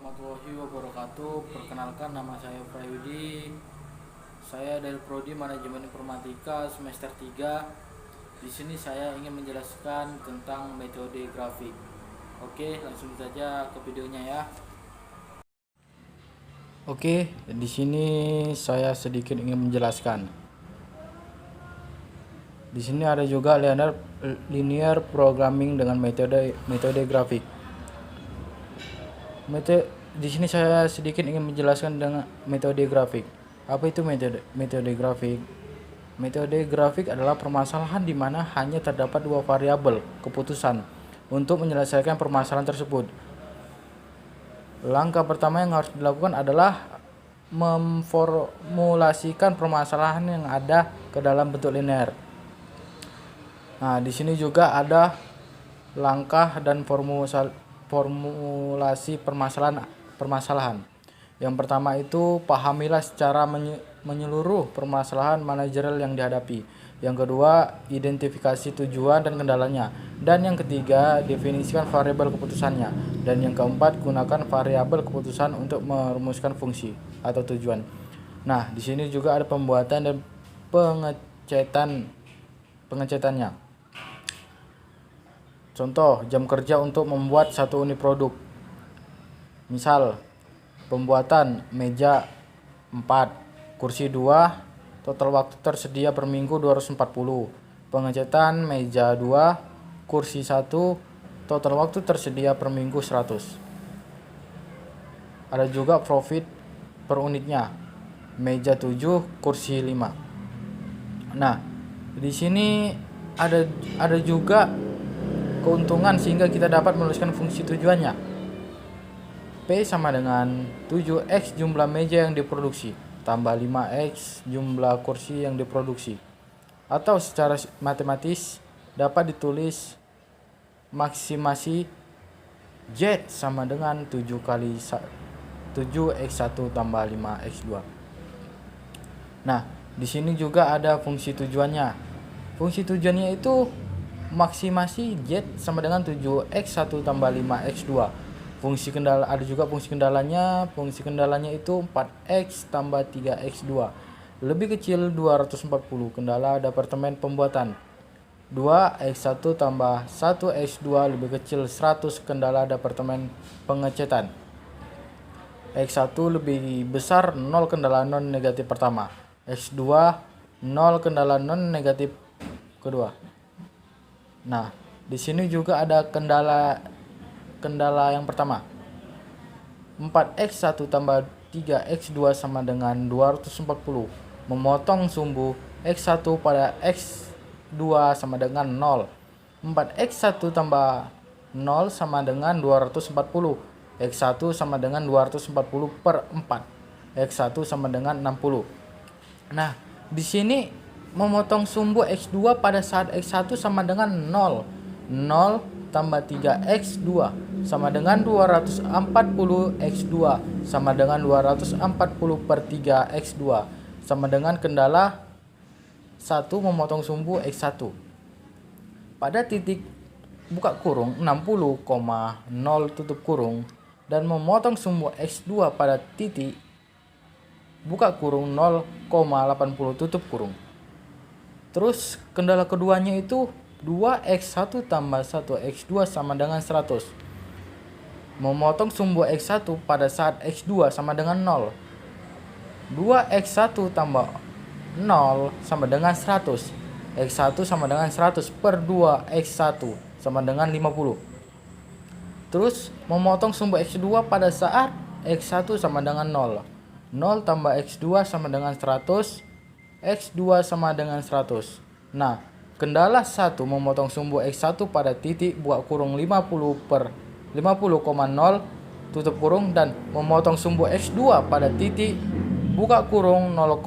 warahmatullahi wabarakatuh. Perkenalkan, nama saya Prayudi. Saya dari Prodi Manajemen Informatika semester 3. Di sini saya ingin menjelaskan tentang metode grafik. Oke, langsung saja ke videonya ya. Oke, di sini saya sedikit ingin menjelaskan. Di sini ada juga linear programming dengan metode grafik. Di sini saya sedikit ingin menjelaskan dengan metode grafik. Apa itu metode grafik? Metode grafik adalah permasalahan di mana hanya terdapat dua variabel keputusan untuk menyelesaikan permasalahan tersebut. Langkah pertama yang harus dilakukan adalah memformulasikan permasalahan yang ada ke dalam bentuk linear. Nah, di sini juga ada langkah dan formulasi permasalahan. Yang pertama itu, pahamilah secara menyeluruh permasalahan manajerial yang dihadapi. Yang kedua, identifikasi tujuan dan kendalanya. Dan yang ketiga, definisikan variabel keputusannya. Dan yang keempat, gunakan variabel keputusan untuk merumuskan fungsi atau tujuan. Nah, di sini juga ada pembuatan dan pengecatannya. Contoh, jam kerja untuk membuat satu unit produk. Misal, pembuatan meja 4, kursi 2, total waktu tersedia per minggu 240. Pengecatan meja 2, kursi 1, total waktu tersedia per minggu 100. Ada juga profit per unitnya. Meja 7, kursi 5. Nah, di sini ada juga keuntungan sehingga kita dapat menuliskan fungsi tujuannya. P sama dengan 7x jumlah meja yang diproduksi tambah 5x jumlah kursi yang diproduksi. Atau secara matematis dapat ditulis maksimasi Z sama dengan 7 kali 7x1 tambah 5x2. Nah, di sini juga ada fungsi tujuannya. Fungsi tujuannya itu maksimasi Z sama dengan 7x1 tambah 5x2. Fungsi kendala ada juga fungsi kendalanya. Fungsi kendalanya itu 4x tambah 3x2 lebih kecil 240. Kendala departemen pembuatan 2x1 tambah 1x2 lebih kecil 100. Kendala departemen pengecatan x1 lebih besar 0. Kendala non negatif pertama. x2 0. Kendala non negatif kedua. Nah, di sini juga ada kendala yang pertama. 4x1 tambah 3x2 sama dengan 240. Memotong sumbu x1 pada x2 sama dengan 0. 4x1 tambah 0 sama dengan 240. x1 sama dengan 240 per 4. x1 sama dengan 60. Nah, di sini memotong sumbu x2 pada saat x1 sama dengan 0. 0 tambah 3x2 sama dengan 240. x2 sama dengan 240 per 3x2 sama dengan kendala 1 memotong sumbu x1 pada titik buka kurung 60,0 tutup kurung dan memotong sumbu x2 pada titik buka kurung 0,80 tutup kurung. Terus kendala keduanya itu 2x1 tambah 1x2 sama dengan 100. Memotong sumbu x1 pada saat x2 sama dengan 0. 2x1 tambah 0 sama dengan 100. x1 sama dengan 100 per 2x1 sama dengan 50. Terus memotong sumbu x2 pada saat x1 sama dengan 0. 0 tambah x2 sama dengan 100. x2 sama dengan 100. Nah, kendala 1 memotong sumbu x1 pada titik buka kurung 50 per 50,0 tutup kurung dan memotong sumbu x2 pada titik buka kurung 0,